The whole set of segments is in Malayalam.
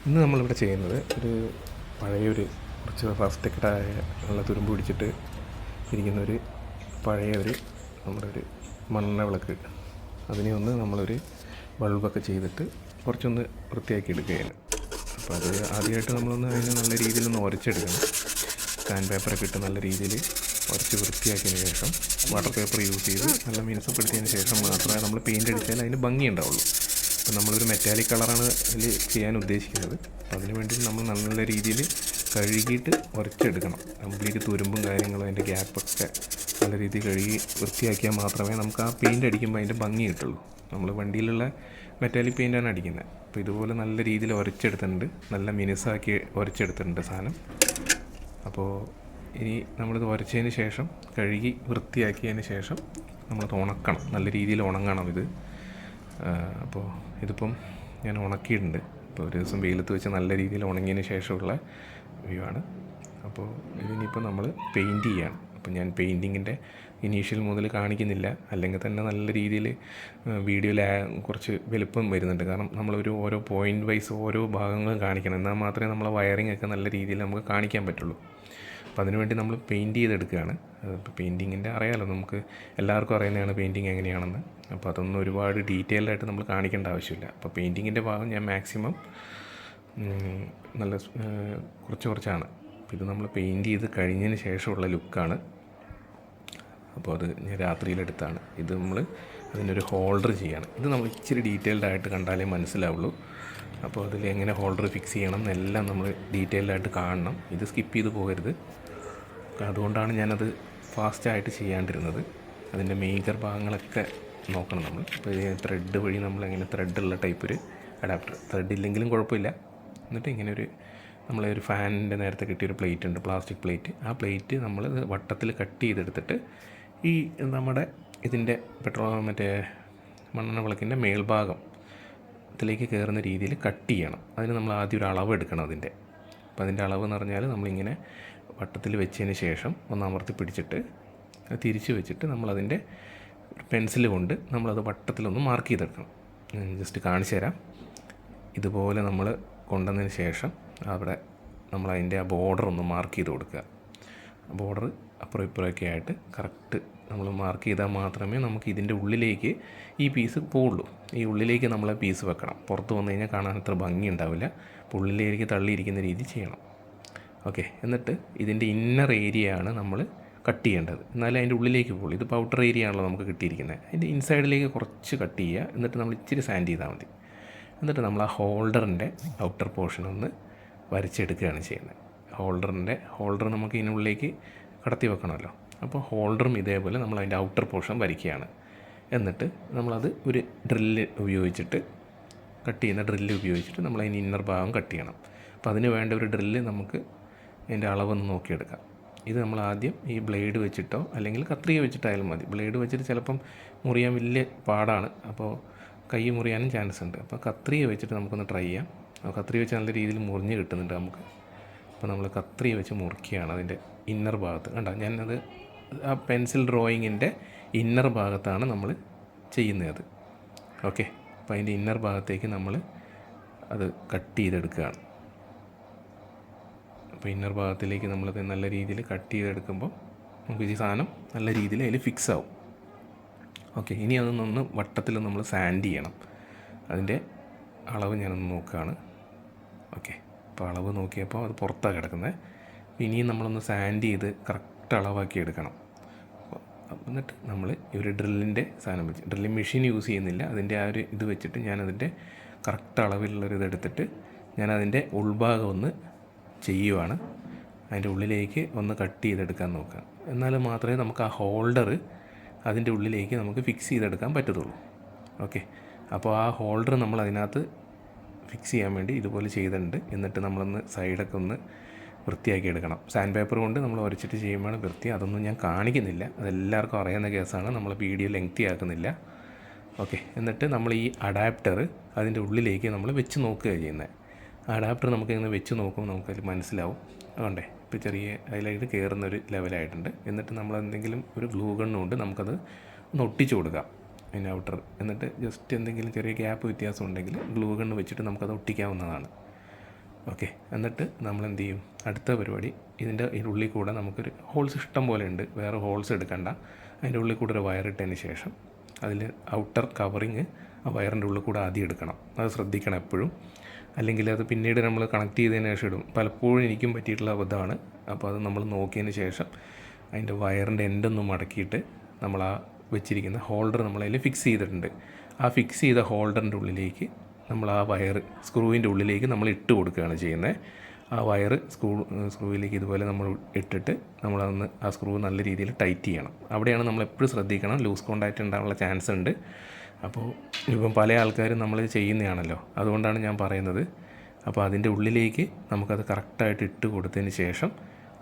ഇന്ന് നമ്മളിവിടെ ചെയ്യുന്നത് ഒരു പഴയൊരു കുറച്ച് റസ്റ്റഡായ നല്ല തുരുമ്പ് പിടിച്ചിട്ട് ഇരിക്കുന്നൊരു പഴയൊരു നമ്മുടെ ഒരു മണ്ണെണ്ണ വിളക്ക് അതിനെ ഒന്ന് നമ്മളൊരു ബൾബൊക്കെ ചെയ്തിട്ട് കുറച്ചൊന്ന് വൃത്തിയാക്കി എടുക്കുകയാണ്. അപ്പോൾ അത് ആദ്യമായിട്ട് നമ്മളൊന്ന് അതിനെ നല്ല രീതിയിലൊന്ന് ഉരച്ചെടുക്കണം. സാൻഡ് പേപ്പറൊക്കെ ഇട്ട് നല്ല രീതിയിൽ ഉരച്ച് വൃത്തിയാക്കിയതിന് ശേഷം വാട്ടർ പേപ്പർ യൂസ് ചെയ്ത് നല്ല മിനുസപ്പെടുത്തിയതിന് ശേഷം മാത്രമേ നമ്മൾ പെയിൻ്റ് അടിച്ചാൽ അതിന് ഭംഗി ഉണ്ടാവുള്ളൂ. അപ്പോൾ നമ്മളൊരു മെറ്റാലിക് കളറാണ് അതിൽ ചെയ്യാൻ ഉദ്ദേശിക്കുന്നത്. അപ്പോൾ അതിന് വേണ്ടി നമ്മൾ നല്ല രീതിയിൽ കഴുകിയിട്ട് ഉരച്ചെടുക്കണം. കംപ്ലീറ്റ് തുരുമ്പും കാര്യങ്ങളും അതിൻ്റെ ഗ്യാപ്പൊക്കെ നല്ല രീതിയിൽ കഴുകി വൃത്തിയാക്കിയാൽ മാത്രമേ നമുക്ക് ആ പെയിൻ്റ് അടിക്കുമ്പോൾ അതിൻ്റെ ഭംഗി കിട്ടുള്ളൂ. നമ്മൾ വണ്ടിയിലുള്ള മെറ്റാലിക് പെയിൻ്റാണ് അടിക്കുന്നത്. അപ്പോൾ ഇതുപോലെ നല്ല രീതിയിൽ ഉരച്ചെടുത്തിട്ടുണ്ട്, നല്ല മിനുസാക്കി ഉരച്ചെടുത്തിട്ടുണ്ട് സാധനം. അപ്പോൾ ഇനി നമ്മളിത് ഉരച്ചതിന് ശേഷം കഴുകി വൃത്തിയാക്കിയതിന് ശേഷം നമ്മളത് ഉണക്കണം, നല്ല രീതിയിൽ ഉണങ്ങണം ഇത്. അപ്പോൾ ഇതിപ്പം ഞാൻ ഉണക്കിയിട്ടുണ്ട്. ഇപ്പോൾ ഒരു ദിവസം വെയിലത്ത് വെച്ച് നല്ല രീതിയിൽ ഉണങ്ങിയതിന് ശേഷമുള്ള വ്യൂ ആണ്. അപ്പോൾ ഇതിനിപ്പോൾ നമ്മൾ പെയിൻറ്റ് ചെയ്യാണ്. അപ്പോൾ ഞാൻ പെയിൻറ്റിങ്ങിൻ്റെ ഇനീഷ്യൽ മുതൽ കാണിക്കുന്നില്ല, അല്ലെങ്കിൽ തന്നെ നല്ല രീതിയിൽ വീഡിയോയിൽ കുറച്ച് വലുപ്പം വരുന്നുണ്ട്. കാരണം നമ്മളൊരു ഓരോ പോയിൻ്റ് വൈസ് ഓരോ ഭാഗങ്ങളും കാണിക്കണം, എന്നാൽ മാത്രമേ നമ്മളെ വയറിംഗ് ഒക്കെ നല്ല രീതിയിൽ നമുക്ക് കാണിക്കാൻ പറ്റുള്ളൂ. അപ്പോൾ അതിനുവേണ്ടി നമ്മൾ പെയിൻറ്റ് ചെയ്തെടുക്കുകയാണ്. ഇപ്പോൾ പെയിൻറ്റിങ്ങിൻ്റെ അറിയാമല്ലോ, നമുക്ക് എല്ലാവർക്കും അറിയുന്നതാണ് പെയിൻറ്റിങ് എങ്ങനെയാണെന്ന്. അപ്പോൾ അതൊന്നും ഒരുപാട് ഡീറ്റെയിൽഡായിട്ട് നമ്മൾ കാണിക്കേണ്ട ആവശ്യമില്ല. അപ്പോൾ പെയിൻറ്റിങ്ങിൻ്റെ ഭാഗം ഞാൻ മാക്സിമം നല്ല കുറച്ചാണ്. അപ്പോൾ ഇത് നമ്മൾ പെയിൻറ്റ് ചെയ്ത് കഴിഞ്ഞതിന് ശേഷമുള്ള ലുക്കാണ്. അപ്പോൾ അത് ഞാൻ രാത്രിയിലെടുത്താണ്. ഇത് നമ്മൾ അതിനൊരു ഹോൾഡർ ചെയ്യാണ്. ഇത് നമ്മൾ ഇച്ചിരി ഡീറ്റെയിൽഡായിട്ട് കണ്ടാലേ മനസ്സിലാവുള്ളൂ. അപ്പോൾ അതിൽ എങ്ങനെ ഹോൾഡർ ഫിക്സ് ചെയ്യണം എന്നെല്ലാം നമ്മൾ ഡീറ്റെയിൽഡായിട്ട് കാണണം. ഇത് സ്കിപ്പ് ചെയ്ത് പോകരുത്. അതുകൊണ്ടാണ് ഞാനത് ഫാസ്റ്റായിട്ട് ചെയ്യാണ്ടിരുന്നത്. അതിൻ്റെ മേജർ ഭാഗങ്ങളൊക്കെ നോക്കണം നമ്മൾ. അപ്പോൾ ഇത് ത്രെഡ് വഴി നമ്മളെങ്ങനെ ത്രെഡുള്ള ടൈപ്പ് ഒരു അഡാപ്റ്റർ, ത്രെഡ് ഇല്ലെങ്കിലും കുഴപ്പമില്ല. എന്നിട്ട് ഇങ്ങനെ ഒരു നമ്മളെ ഒരു ഫാനിൻ്റെ നേരത്തെ കിട്ടിയൊരു പ്ലേറ്റ് ഉണ്ട്, പ്ലാസ്റ്റിക് പ്ലേറ്റ്. ആ പ്ലേറ്റ് നമ്മൾ വട്ടത്തിൽ കട്ട് ചെയ്തെടുത്തിട്ട് ഈ നമ്മുടെ ഇതിൻ്റെ മറ്റേ മണ്ണെണ്ണ വിളക്കിൻ്റെ മേൽഭാഗം ഇതിലേക്ക് കയറുന്ന രീതിയിൽ കട്ട് ചെയ്യണം. അതിന് നമ്മൾ ആദ്യം ഒരു അളവ് എടുക്കണം അതിൻ്റെ. അപ്പോൾ അതിൻ്റെ അളവ് എന്ന് പറഞ്ഞാൽ നമ്മളിങ്ങനെ വട്ടത്തിൽ വെച്ചതിന് ശേഷം ഒന്ന് അമർത്തി പിടിച്ചിട്ട് തിരിച്ച് വെച്ചിട്ട് നമ്മളതിൻ്റെ പെൻസിൽ കൊണ്ട് നമ്മളത് വട്ടത്തിലൊന്ന് മാർക്ക് ചെയ്തെടുക്കണം. ജസ്റ്റ് കാണിച്ചു തരാം. ഇതുപോലെ നമ്മൾ കൊണ്ടുവന്നതിന് ശേഷം അവിടെ നമ്മളതിൻ്റെ ആ ബോർഡർ ഒന്ന് മാർക്ക് ചെയ്ത് കൊടുക്കുക. ബോർഡർ അപ്പുറം ഇപ്പുറമൊക്കെ ആയിട്ട് കറക്റ്റ് നമ്മൾ മാർക്ക് ചെയ്താൽ മാത്രമേ നമുക്ക് ഇതിൻ്റെ ഉള്ളിലേക്ക് ഈ പീസ് പോവുള്ളൂ. ഈ ഉള്ളിലേക്ക് നമ്മൾ പീസ് വെക്കണം. പുറത്ത് വന്നു കഴിഞ്ഞാൽ കാണാൻ അത്ര ഭംഗി ഉണ്ടാവില്ല. അപ്പോൾ ഉള്ളിലേക്ക് തള്ളിയിരിക്കുന്ന രീതി ചെയ്യണം. ഓക്കെ, എന്നിട്ട് ഇതിൻ്റെ ഇന്നർ ഏരിയ ആണ് നമ്മൾ കട്ട് ചെയ്യേണ്ടത്, എന്നാലേ അതിൻ്റെ ഉള്ളിലേക്ക് പോകുള്ളൂ. ഇത് ഔട്ടർ ഏരിയ ആണല്ലോ നമുക്ക് കിട്ടിയിരിക്കുന്നത്. അതിൻ്റെ ഇൻസൈഡിലേക്ക് കുറച്ച് കട്ട് ചെയ്യുക. എന്നിട്ട് നമ്മൾ ഇച്ചിരി സാൻഡ് ചെയ്താൽ മതി. എന്നിട്ട് നമ്മൾ ആ ഹോൾഡറിൻ്റെ ഔട്ടർ പോർഷൻ ഒന്ന് വരച്ചെടുക്കുകയാണ് ചെയ്യുന്നത്. ഹോൾഡർ നമുക്ക് ഇതിനുള്ളിലേക്ക് കടത്തി വെക്കണമല്ലോ. അപ്പോൾ ഹോൾഡറും ഇതേപോലെ നമ്മൾ അതിൻ്റെ ഔട്ടർ പോർഷൻ വരയ്ക്കുകയാണ്. എന്നിട്ട് നമ്മളത് ഒരു ഡ്രില്ല് ഉപയോഗിച്ചിട്ട് ഡ്രില്ല് ഉപയോഗിച്ചിട്ട് നമ്മൾ അതിന് ഇന്നർ ഭാഗം കട്ട് ചെയ്യണം. അപ്പോൾ അതിന് വേണ്ട ഒരു ഡ്രില്ല് നമുക്ക് അതിൻ്റെ അളവൊന്ന് നോക്കിയെടുക്കാം. ഇത് നമ്മൾ ആദ്യം ഈ ബ്ലേഡ് വെച്ചിട്ടോ അല്ലെങ്കിൽ കത്രിക വെച്ചിട്ടായാലും മതി. ബ്ലേഡ് വെച്ചിട്ട് ചിലപ്പം മുറിയാൻ വലിയ പാടാണ്, അപ്പോൾ കൈ മുറിയാനും ചാൻസ് ഉണ്ട്. അപ്പോൾ കത്രിക വെച്ചിട്ട് നമുക്കൊന്ന് ട്രൈ ചെയ്യാം. കത്രിക വെച്ച് നല്ല രീതിയിൽ മുറിഞ്ഞ് കിട്ടുന്നുണ്ട് നമുക്ക്. അപ്പോൾ നമ്മൾ കത്രിക വെച്ച് മുറിക്കുകയാണ് അതിൻ്റെ ഇന്നർ ഭാഗത്ത്. കണ്ടോ, ഞാനത് ആ പെൻസിൽ ഡ്രോയിങ്ങിൻ്റെ ഇന്നർ ഭാഗത്താണ് നമ്മൾ ചെയ്യുന്നത്. ഓക്കെ, അപ്പോൾ അതിൻ്റെ ഇന്നർ ഭാഗത്തേക്ക് നമ്മൾ അത് കട്ട് ചെയ്തെടുക്കുകയാണ്. അപ്പോൾ ഇന്നർ ഭാഗത്തിലേക്ക് നമ്മളത് നല്ല രീതിയിൽ കട്ട് ചെയ്തെടുക്കുമ്പോൾ നമുക്ക് ഈ സാധനം നല്ല രീതിയിൽ അതിൽ ഫിക്സ് ആവും. ഓക്കെ, ഇനി അതൊന്നൊന്ന് വട്ടത്തിൽ നമ്മൾ സാൻഡ് ചെയ്യണം. അതിൻ്റെ അളവ് ഞാനൊന്ന് നോക്കുകയാണ്. ഓക്കെ, അപ്പോൾ അളവ് നോക്കിയപ്പോൾ അത് പുറത്താണ് കിടക്കുന്നത്. ഇനിയും നമ്മളൊന്ന് സാൻഡ് ചെയ്ത് കറക്റ്റ് അളവാക്കി എടുക്കണം. എന്നിട്ട് നമ്മൾ ഈ ഒരു ഡ്രില്ലിൻ്റെ സാധനം വെച്ച്, ഡ്രില്ലിംഗ് മെഷീൻ യൂസ് ചെയ്യുന്നില്ല, അതിൻ്റെ ആ ഒരു ഇത് വെച്ചിട്ട് ഞാനതിൻ്റെ കറക്റ്റ് അളവിലുള്ളൊരു ഇതെടുത്തിട്ട് ഞാനതിൻ്റെ ഉൾഭാഗം ഒന്ന് ചെയ്യുവാണ്. അതിൻ്റെ ഉള്ളിലേക്ക് ഒന്ന് കട്ട് ചെയ്തെടുക്കാൻ നോക്കുക. എന്നാൽ മാത്രമേ നമുക്ക് ആ ഹോൾഡർ അതിൻ്റെ ഉള്ളിലേക്ക് നമുക്ക് ഫിക്സ് ചെയ്തെടുക്കാൻ പറ്റത്തുള്ളൂ. ഓക്കെ, അപ്പോൾ ആ ഹോൾഡർ നമ്മൾ അതിനകത്ത് ഫിക്സ് ചെയ്യാൻ വേണ്ടി ഇതുപോലെ ചെയ്തിട്ടുണ്ട്. എന്നിട്ട് നമ്മളൊന്ന് സൈഡൊക്കെ ഒന്ന് വൃത്തിയാക്കി എടുക്കണം. സാൻഡ് പേപ്പർ കൊണ്ട് നമ്മൾ ഉരച്ചിട്ട് ചെയ്യുമ്പോഴാണ് വൃത്തി. അതൊന്നും ഞാൻ കാണിക്കുന്നില്ല, അതെല്ലാവർക്കും അറിയാവുന്ന കേസാണ്. നമ്മൾ വീഡിയോ ലെങ്തി ആക്കുന്നില്ല. ഓക്കെ, എന്നിട്ട് നമ്മൾ ഈ അഡാപ്റ്റർ അതിൻ്റെ ഉള്ളിലേക്ക് നമ്മൾ വെച്ച് നോക്കുകയാണ് ചെയ്യുന്നത്. അഡാപ്റ്റർ നമുക്കിങ്ങനെ വെച്ച് നോക്കുമ്പോൾ നമുക്കതിൽ മനസ്സിലാവും. അതുകൊണ്ടേ ഇപ്പോൾ ചെറിയ അതിലായിട്ട് കയറുന്നൊരു ലെവലായിട്ടുണ്ട്. എന്നിട്ട് നമ്മൾ എന്തെങ്കിലും ഒരു ഗ്ലൂ ഗണ്ണുകൊണ്ട് നമുക്കത് ഒന്ന് ഒട്ടിച്ചു കൊടുക്കാം അതിൻ്റെ ഔട്ടർ. എന്നിട്ട് ജസ്റ്റ് എന്തെങ്കിലും ചെറിയ ഗ്യാപ്പ് വ്യത്യാസം ഉണ്ടെങ്കിൽ ഗ്ലൂ ഗണ്ണ് വെച്ചിട്ട് നമുക്കത് ഒട്ടിക്കാവുന്നതാണ്. ഓക്കെ, എന്നിട്ട് നമ്മൾ എന്ത് ചെയ്യും, അടുത്ത പരിപാടി ഇതിൻ്റെ ഉള്ളിൽ കൂടെ നമുക്കൊരു ഹോൾസ് ഇഷ്ടം പോലെ ഉണ്ട്, വേറെ ഹോൾസ് എടുക്കണ്ട. അതിൻ്റെ ഉള്ളിൽ കൂടെ ഒരു വയറിട്ടതിന് ശേഷം അതിൽ ഔട്ടർ കവറിങ് ആ വയറിൻ്റെ ഉള്ളിൽ കൂടെ ആദ്യം എടുക്കണം. അത് ശ്രദ്ധിക്കണം എപ്പോഴും, അല്ലെങ്കിൽ അത് പിന്നീട് നമ്മൾ കണക്ട് ചെയ്തതിന് ശേഷം ഇടും. പലപ്പോഴും എനിക്കും പറ്റിയിട്ടുള്ള അബദ്ധമാണ്. അപ്പോൾ അത് നമ്മൾ നോക്കിയതിന് ശേഷം അതിൻ്റെ വയറിൻ്റെ എൻഡൊന്ന് മടക്കിയിട്ട് നമ്മൾ ആ വെച്ചിരിക്കുന്ന ഹോൾഡർ നമ്മളതിൽ ഫിക്സ് ചെയ്തിട്ടുണ്ട്. ആ ഫിക്സ് ചെയ്ത ഹോൾഡറിൻ്റെ ഉള്ളിലേക്ക് നമ്മൾ ആ വയർ സ്ക്രൂവിൻ്റെ ഉള്ളിലേക്ക് നമ്മൾ ഇട്ട് കൊടുക്കുകയാണ് ചെയ്യുന്നത്. ആ വയർ സ്ക്രൂവിലേക്ക് ഇതുപോലെ നമ്മൾ ഇട്ടിട്ട് നമ്മളതൊന്ന് ആ സ്ക്രൂ നല്ല രീതിയിൽ ടൈറ്റ് ചെയ്യണം. അവിടെയാണ് നമ്മൾ എപ്പോഴും ശ്രദ്ധിക്കണം, ലൂസ് കോണ്ടാക്റ്റ് ഉണ്ടാകാനുള്ള ചാൻസ് ഉണ്ട്. അപ്പോൾ ഇപ്പം പല ആൾക്കാരും നമ്മൾ ചെയ്യുന്നതാണല്ലോ, അതുകൊണ്ടാണ് ഞാൻ പറയുന്നത്. അപ്പോൾ അതിൻ്റെ ഉള്ളിലേക്ക് നമുക്കത് കറക്റ്റായിട്ട് ഇട്ട് കൊടുത്തതിന് ശേഷം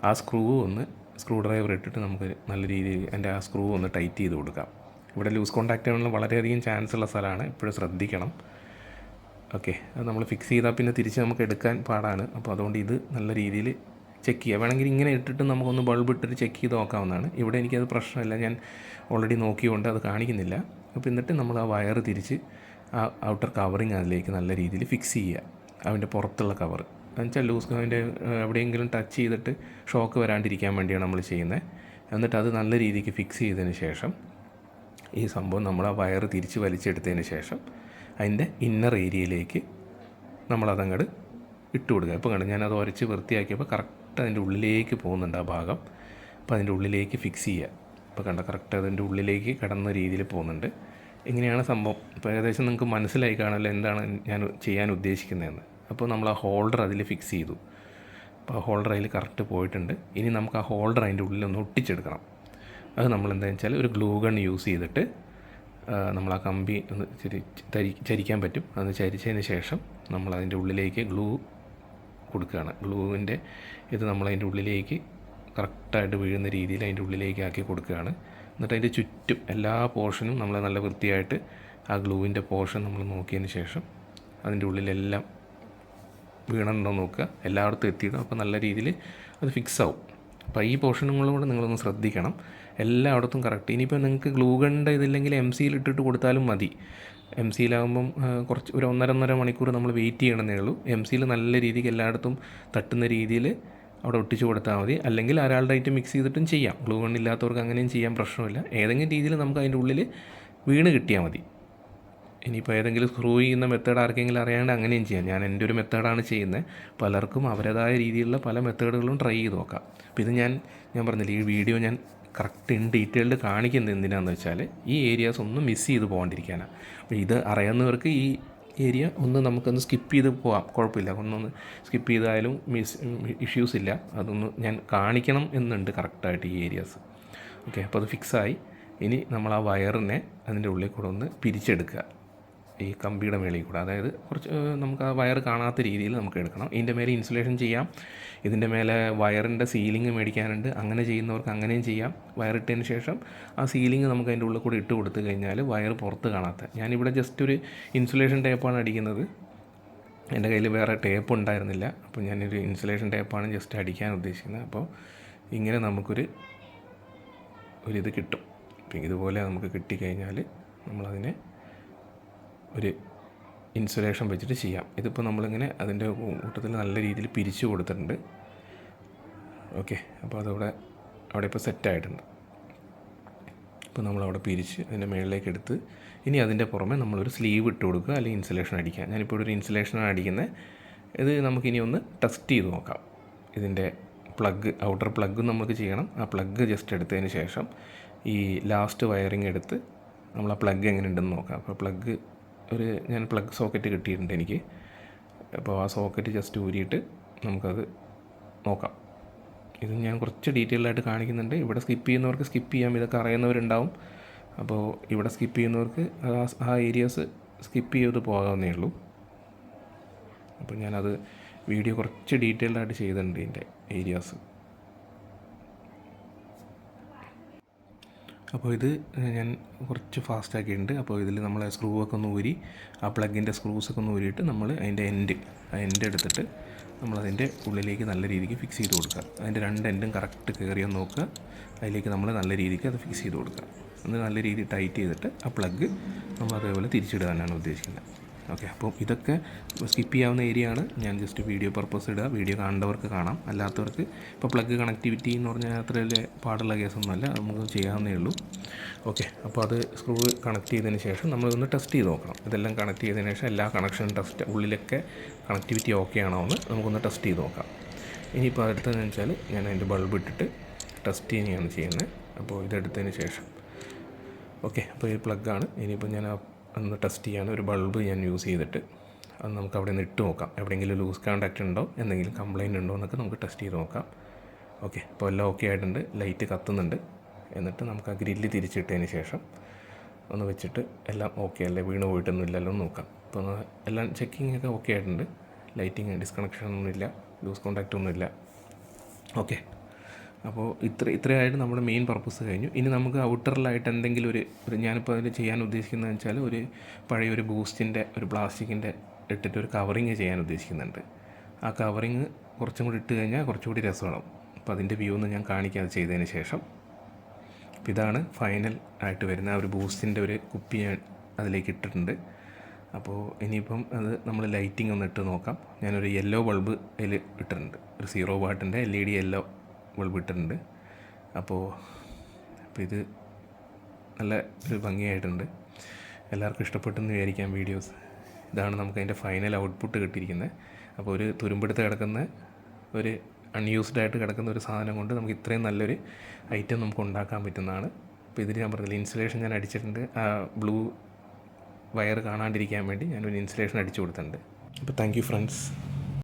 ആ സ്ക്രൂ ഡ്രൈവർ ഇട്ടിട്ട് നമുക്ക് നല്ല രീതിയിൽ അതിൻ്റെ ആ സ്ക്രൂ ഒന്ന് ടൈറ്റ് ചെയ്ത് കൊടുക്കാം. ഇവിടെ ലൂസ് കോണ്ടാക്റ്റ് ആണെന്ന് വളരെയധികം ചാൻസ് ഉള്ള സ്ഥലമാണ്, എപ്പോഴും ശ്രദ്ധിക്കണം. ഓക്കെ, അത് നമ്മൾ ഫിക്സ് ചെയ്താൽ പിന്നെ തിരിച്ച് നമുക്ക് എടുക്കാൻ പാടാണ്. അപ്പോൾ അതുകൊണ്ട് ഇത് നല്ല രീതിയിൽ ചെക്ക് ചെയ്യുക. വേണമെങ്കിൽ ഇങ്ങനെ ഇട്ടിട്ട് നമുക്കൊന്ന് ബൾബ് ഇട്ടിട്ട് ചെക്ക് ചെയ്ത് നോക്കാവുന്നതാണ്. ഇവിടെ എനിക്കത് പ്രശ്നമില്ല, ഞാൻ ഓൾറെഡി നോക്കിയുകൊണ്ട് അത് കാണിക്കുന്നില്ല. അപ്പോൾ എന്നിട്ട് നമ്മൾ ആ വയർ തിരിച്ച് ആ ഔട്ടർ കവറിങ് അതിലേക്ക് നല്ല രീതിയിൽ ഫിക്സ് ചെയ്യുക. അതിൻ്റെ പുറത്തുള്ള കവർ എന്നുവെച്ചാൽ അതിൻ്റെ എവിടെയെങ്കിലും ടച്ച് ചെയ്തിട്ട് ഷോക്ക് വരാണ്ടിരിക്കാൻ വേണ്ടിയാണ് നമ്മൾ ചെയ്യുന്നത്. എന്നിട്ട് അത് നല്ല രീതിക്ക് ഫിക്സ് ചെയ്തതിന് ശേഷം ഈ സംഭവം നമ്മൾ ആ വയർ തിരിച്ച് വലിച്ചെടുത്തതിന് ശേഷം അതിൻ്റെ ഇന്നർ ഏരിയയിലേക്ക് നമ്മളതങ്ങോട്ട് ഇട്ട് കൊടുക്കുക. ഇപ്പോൾ കണ്ടു, ഞാനത് ഉരച്ച് വൃത്തിയാക്കിയപ്പോൾ കറക്റ്റ് അതിൻ്റെ ഉള്ളിലേക്ക് പോകുന്നുണ്ട് ആ ഭാഗം. അപ്പോൾ അതിൻ്റെ ഉള്ളിലേക്ക് ഫിക്സ് ചെയ്യുക. ഇപ്പോൾ കണ്ട കറക്റ്റ് അതിൻ്റെ ഉള്ളിലേക്ക് കടന്ന രീതിയിൽ പോകുന്നുണ്ട്. എങ്ങനെയാണ് സംഭവം ഇപ്പോൾ ഏകദേശം നിങ്ങൾക്ക് മനസ്സിലായി കാണുമല്ലോ എന്താണ് ഞാൻ ചെയ്യാൻ ഉദ്ദേശിക്കുന്നതെന്ന്. അപ്പോൾ നമ്മൾ ആ ഹോൾഡർ അതിൽ ഫിക്സ് ചെയ്തു. അപ്പോൾ ആ ഹോൾഡർ അതിൽ കറക്റ്റ് പോയിട്ടുണ്ട്. ഇനി നമുക്ക് ആ ഹോൾഡർ അതിൻ്റെ ഉള്ളിലൊന്ന് ഒട്ടിച്ചെടുക്കണം. അത് നമ്മൾ എന്താണെന്ന് വെച്ചാൽ ഒരു ഗ്ലൂ ഗൺ യൂസ് ചെയ്തിട്ട് നമ്മൾ ആ കമ്പി ഒന്ന് ചരിക്കാൻ പറ്റും. അത് ചരിച്ചതിന് ശേഷം നമ്മൾ അതിൻ്റെ ഉള്ളിലേക്ക് ഗ്ലൂ കൊടുക്കുകയാണ്. ഗ്ലൂവിൻ്റെ ഇത് നമ്മളതിൻ്റെ ഉള്ളിലേക്ക് കറക്റ്റായിട്ട് വീഴുന്ന രീതിയിൽ അതിൻ്റെ ഉള്ളിലേക്ക് ആക്കി കൊടുക്കുകയാണ്. എന്നിട്ട് അതിൻ്റെ ചുറ്റും എല്ലാ പോർഷനും നമ്മൾ നല്ല വൃത്തിയായിട്ട് ആ ഗ്ലൂവിൻ്റെ പോർഷൻ നമ്മൾ നോക്കിയതിന് ശേഷം അതിൻ്റെ ഉള്ളിലെല്ലാം വീണുണ്ടോ നോക്കുക, എല്ലായിടത്തും എത്തിയിടും. അപ്പോൾ നല്ല രീതിയിൽ അത് ഫിക്സ് ആവും. അപ്പോൾ ഈ പോർഷനുകളും കൂടെ നിങ്ങളൊന്ന് ശ്രദ്ധിക്കണം, എല്ലായിടത്തും കറക്റ്റ്. ഇനിയിപ്പോൾ നിങ്ങൾക്ക് ഗ്ലൂ ഗണ്ണിൻ്റെ ഇതില്ലെങ്കിൽ MC ഇട്ടിട്ട് കൊടുത്താലും മതി. MC കുറച്ച് ഒരു 1.5 മണിക്കൂർ നമ്മൾ വെയിറ്റ് ചെയ്യണമെന്നേ ഉള്ളൂ. MC നല്ല രീതിക്ക് എല്ലായിടത്തും തട്ടുന്ന രീതിയിൽ അവിടെ ഒട്ടിച്ച് കൊടുത്താൽ മതി. അല്ലെങ്കിൽ ഒരാളുടെ ആയിട്ട് മിക്സ് ചെയ്തിട്ടും ചെയ്യാം. ഗ്ലൂ ഗൺ ഇല്ലാത്തവർക്ക് അങ്ങനെയും ചെയ്യാൻ പ്രശ്നമില്ല. ഏതെങ്കിലും രീതിയിൽ നമുക്ക് അതിൻ്റെ ഉള്ളിൽ വീണ് കിട്ടിയാൽ മതി. ഇനിയിപ്പോൾ ഏതെങ്കിലും സ്ക്രൂ ചെയ്യുന്ന മെത്തേഡ് ആർക്കെങ്കിലും അറിയാണ്ട് അങ്ങനെയും ചെയ്യാം. ഞാൻ എൻ്റെ ഒരു മെത്തേഡാണ് ചെയ്യുന്നത്. പലർക്കും അവരുടേതായ രീതിയിലുള്ള പല മെത്തേഡുകളും ട്രൈ ചെയ്ത് നോക്കാം. അപ്പോൾ ഇത് ഞാൻ പറഞ്ഞില്ല, ഈ വീഡിയോ ഞാൻ കറക്റ്റ് ഇൻ ഡീറ്റെയിൽഡ് കാണിക്കുന്നത് എന്തിനാണെന്ന് വെച്ചാൽ ഈ ഏരിയാസ് ഒന്നും മിസ് ചെയ്ത് പോകാണ്ടിരിക്കാനാണ്. അപ്പോൾ ഇത് അറിയാവുന്നവർക്ക് ഈ ഏരിയ ഒന്ന് നമുക്കൊന്ന് സ്കിപ്പ് ചെയ്ത് പോകാം, കുഴപ്പമില്ല. ഒന്നൊന്ന് സ്കിപ്പ് ചെയ്താലും ഇഷ്യൂസ് ഇല്ല. അതൊന്ന് ഞാൻ കാണിക്കണം എന്നുണ്ട് കറക്റ്റായിട്ട് ഈ ഏരിയാസ്. ഓക്കെ, അപ്പോൾ അത് ഫിക്സായി. ഇനി നമ്മൾ ആ വയറിനെ അതിൻ്റെ ഉള്ളിൽ കൂടെ ഒന്ന് പിരിച്ചെടുക്കുക, ഈ കമ്പിയുടെ മേളിൽ കൂടെ. അതായത് കുറച്ച് നമുക്ക് ആ വയർ കാണാത്ത രീതിയിൽ നമുക്ക് എടുക്കണം. ഇതിൻ്റെ മേലെ ഇൻസുലേഷൻ ചെയ്യാം, ഇതിൻ്റെ മേലെ വയറിൻ്റെ സീലിംഗ് മേടിക്കാനുണ്ട്. അങ്ങനെ ചെയ്യുന്നവർക്ക് അങ്ങനെയും ചെയ്യാം. വയറിട്ടതിന് ശേഷം ആ സീലിംഗ് നമുക്ക് അതിൻ്റെ ഉള്ളിൽ കൂടെ ഇട്ട് കൊടുത്തു കഴിഞ്ഞാൽ വയർ പുറത്ത് കാണാത്ത. ഞാനിവിടെ ജസ്റ്റ് ഒരു ഇൻസുലേഷൻ ടേപ്പാണ് അടിക്കുന്നത്. എൻ്റെ കയ്യിൽ വേറെ ടേപ്പ് ഉണ്ടായിരുന്നില്ല. അപ്പോൾ ഞാനൊരു ഇൻസുലേഷൻ ടേപ്പാണ് ജസ്റ്റ് അടിക്കാൻ ഉദ്ദേശിക്കുന്നത്. അപ്പോൾ ഇങ്ങനെ ഒരിത് കിട്ടും. അപ്പോൾ ഇതുപോലെ നമുക്ക് കിട്ടിക്കഴിഞ്ഞാൽ നമ്മളതിനെ ഒരു ഇൻസുലേഷൻ വെച്ചിട്ട് ചെയ്യാം. ഇതിപ്പോൾ നമ്മളിങ്ങനെ അതിൻ്റെ കൂട്ടത്തിൽ നല്ല രീതിയിൽ പിരിച്ചു കൊടുത്തിട്ടുണ്ട്. ഓക്കെ, അപ്പോൾ അവിടെ ഇപ്പോൾ സെറ്റായിട്ടുണ്ട്. ഇപ്പോൾ നമ്മളവിടെ പിരിച്ച് അതിൻ്റെ മുകളിലേക്ക് എടുത്ത് ഇനി അതിൻ്റെ പുറമെ നമ്മളൊരു സ്ലീവ് ഇട്ട് കൊടുക്കുക, അല്ലെങ്കിൽ ഇൻസുലേഷൻ അടിക്കുക. ഞാനിപ്പോൾ ഒരു ഇൻസുലേഷനാണ് അടിക്കുന്നത്. ഇത് നമുക്കിനി ഒന്ന് ടെസ്റ്റ് ചെയ്ത് നോക്കാം. ഇതിൻ്റെ ഔട്ടർ പ്ലഗ് നമുക്ക് ചെയ്യണം. ആ പ്ലഗ് ജസ്റ്റ് എടുത്തതിന് ശേഷം ഈ ലാസ്റ്റ് വയറിങ് എടുത്ത് നമ്മൾ ആ പ്ലഗ് എങ്ങനെ ഉണ്ടെന്ന് നോക്കാം. അപ്പോൾ ഞാൻ പ്ലഗ് സോക്കറ്റ് കിട്ടിയിട്ടുണ്ട് എനിക്ക്. അപ്പോൾ ആ സോക്കറ്റ് ജസ്റ്റ് ഊരിയിട്ട് നമുക്കത് നോക്കാം. ഇത് ഞാൻ കുറച്ച് ഡീറ്റെയിൽഡായിട്ട് കാണിക്കുന്നുണ്ട്. ഇവിടെ സ്കിപ്പ് ചെയ്യുന്നവർക്ക് സ്കിപ്പ് ചെയ്യാം, ഇതൊക്കെ അറിയുന്നവരുണ്ടാവും. അപ്പോൾ ഇവിടെ സ്കിപ്പ് ചെയ്യുന്നവർക്ക് ആ ഏരിയാസ് സ്കിപ്പ് ചെയ്ത് പോകാവുന്നേ ഉള്ളൂ. അപ്പോൾ ഞാനത് വീഡിയോ കുറച്ച് ഡീറ്റെയിൽഡായിട്ട് ചെയ്തിട്ടുണ്ട് ഇതിൻ്റെ ഏരിയാസ്. അപ്പോൾ ഇത് ഞാൻ കുറച്ച് ഫാസ്റ്റ് ആക്കിയിട്ടുണ്ട്. അപ്പോൾ ഇതിൽ നമ്മൾ സ്ക്രൂവൊക്കെ ഒന്ന് ഊരി ആ പ്ലഗിൻ്റെ സ്ക്രൂസൊക്കെ ഒന്ന് ഊരിയിട്ട് നമ്മൾ അതിൻ്റെ എൻഡ് എടുത്തിട്ട് നമ്മളതിൻ്റെ ഉള്ളിലേക്ക് നല്ല രീതിക്ക് ഫിക്സ് ചെയ്ത് കൊടുക്കുക. അതിൻ്റെ 2 എൻഡും കറക്റ്റ് കയറിയൊന്ന് നോക്കുക. അതിലേക്ക് നമ്മൾ നല്ല രീതിക്ക് അത് ഫിക്സ് ചെയ്ത് കൊടുക്കുക. അത് നല്ല രീതിയിൽ ടൈറ്റ് ചെയ്തിട്ട് ആ പ്ലഗ് നമ്മൾ അതേപോലെ തിരിച്ചിടാനാണ് ഉദ്ദേശിക്കുന്നത്. ഓക്കെ, അപ്പോൾ ഇതൊക്കെ സ്കിപ്പ് ചെയ്യാവുന്ന ഏരിയ ആണ്. ഞാൻ ജസ്റ്റ് വീഡിയോ പർപ്പസ് ഇടുക, വീഡിയോ കാണേണ്ടവർക്ക് കാണാം, അല്ലാത്തവർക്ക് ഇപ്പോൾ പ്ലഗ് കണക്ടിവിറ്റി എന്ന് പറഞ്ഞാൽ അത്ര വലിയ പാടുള്ള കേസൊന്നുമല്ല, നമുക്ക് ചെയ്യാവുന്നേ ഉള്ളൂ. ഓക്കെ, അപ്പോൾ അത് സ്ക്രൂ കണക്ട് ചെയ്തതിന് ശേഷം നമ്മളിതൊന്ന് ടെസ്റ്റ് ചെയ്ത് നോക്കണം. ഇതെല്ലാം കണക്ട് ചെയ്തതിന് ശേഷം എല്ലാ കണക്ഷനും ടെസ്റ്റ്, ഉള്ളിലൊക്കെ കണക്ടിവിറ്റി ഓക്കെ ആണോ എന്ന് നമുക്കൊന്ന് ടെസ്റ്റ് ചെയ്ത് നോക്കാം. ഇനിയിപ്പോൾ അടുത്തതെന്ന് വെച്ചാൽ ഞാൻ അതിൻ്റെ ബൾബ് ഇട്ടിട്ട് ടെസ്റ്റ് ചെയ്യുകയാണ് ചെയ്യുന്നത്. അപ്പോൾ ഇതെടുത്തതിന് ശേഷം ഓക്കെ, അപ്പോൾ ഈ പ്ലഗ്ഗാണ്. ഇനിയിപ്പോൾ ഞാൻ ഒന്ന് ടെസ്റ്റ് ചെയ്യാൻ ഒരു ബൾബ് ഞാൻ യൂസ് ചെയ്തിട്ട് അത് നമുക്ക് അവിടെ നിന്ന് ഇട്ട് നോക്കാം. എവിടെയെങ്കിലും ലൂസ് കോണ്ടാക്റ്റ് ഉണ്ടോ, എന്തെങ്കിലും കംപ്ലയിൻ്റ് ഉണ്ടോ എന്നൊക്കെ നമുക്ക് ടെസ്റ്റ് ചെയ്ത് നോക്കാം. ഓക്കെ, അപ്പോൾ എല്ലാം ഓക്കെ ആയിട്ടുണ്ട്, ലൈറ്റ് കത്തുന്നുണ്ട്. എന്നിട്ട് നമുക്ക് ആ ഗ്രില്ല് തിരിച്ചിട്ടതിന് ശേഷം ഒന്ന് വെച്ചിട്ട് എല്ലാം ഓക്കെ അല്ലേ, വീണ് പോയിട്ടൊന്നും ഇല്ലല്ലോ എന്ന് നോക്കാം. അപ്പോൾ എല്ലാം ചെക്കിംഗ് ഒക്കെ ഓക്കെ ആയിട്ടുണ്ട്. ലൈറ്റിങ് ഡിസ്കണക്ഷൻ ഒന്നുമില്ല, ലൂസ് കോണ്ടാക്റ്റ് ഒന്നുമില്ല. ഓക്കെ, അപ്പോൾ ഇത്രയായിട്ട് നമ്മുടെ മെയിൻ പർപ്പസ് കഴിഞ്ഞു. ഇനി നമുക്ക് ഔട്ടറിലായിട്ട് എന്തെങ്കിലും ഒരു ഞാനിപ്പോൾ അതിൽ ചെയ്യാൻ ഉദ്ദേശിക്കുന്നതെന്ന് വെച്ചാൽ ഒരു പഴയൊരു ബൂസ്റ്റിൻ്റെ ഒരു പ്ലാസ്റ്റിക്കിൻ്റെ ഇട്ടിട്ട് ഒരു കവറിങ് ചെയ്യാൻ ഉദ്ദേശിക്കുന്നുണ്ട്. ആ കവറിങ് കുറച്ചും കൂടി ഇട്ട് കഴിഞ്ഞാൽ കുറച്ചുകൂടി രസമാണ്. അപ്പോൾ അതിൻ്റെ വ്യൂ ഒന്ന് ഞാൻ കാണിക്കാം അത് ചെയ്തതിന് ശേഷം. അപ്പോൾ ഇതാണ് ഫൈനൽ ആയിട്ട് വരുന്ന ഒരു ബൂസ്റ്റിൻ്റെ ഒരു കുപ്പി ഞാൻ അതിലേക്ക് ഇട്ടിട്ടുണ്ട്. അപ്പോൾ ഇനിയിപ്പം അത് നമ്മൾ ലൈറ്റിംഗ് ഒന്ന് ഇട്ട് നോക്കാം. ഞാനൊരു യെല്ലോ ബൾബ് അതിൽ ഇട്ടിട്ടുണ്ട്, ഒരു 0 വാട്ടിൻ്റെ LED യെല്ലോ ബൾബ് ഇട്ടിട്ടുണ്ട്. അപ്പോൾ ഇത് നല്ല ഒരു ഭംഗിയായിട്ടുണ്ട്. എല്ലാവർക്കും ഇഷ്ടപ്പെട്ടെന്ന് വിചാരിക്കാം വീഡിയോസ്. ഇതാണ് നമുക്ക് അതിൻ്റെ ഫൈനൽ ഔട്ട്പുട്ട് കിട്ടിയിരിക്കുന്നത്. അപ്പോൾ ഒരു തുരുമ്പെടുത്ത് കിടക്കുന്ന ഒരു അൺയൂസ്ഡ് ആയിട്ട് കിടക്കുന്ന ഒരു സാധനം കൊണ്ട് നമുക്ക് ഇത്രയും നല്ലൊരു ഐറ്റം നമുക്ക് ഉണ്ടാക്കാൻ പറ്റുന്നതാണ്. അപ്പോൾ ഇതിൽ ഞാൻ പറഞ്ഞില്ല, ഇൻസുലേഷൻ ഞാൻ അടിച്ചിട്ടുണ്ട്. ആ ബ്ലൂ വയർ കാണാണ്ടിരിക്കാൻ വേണ്ടി ഞാനൊരു ഇൻസുലേഷൻ അടിച്ചു കൊടുത്തിട്ടുണ്ട്. അപ്പോൾ താങ്ക് യു ഫ്രണ്ട്സ്.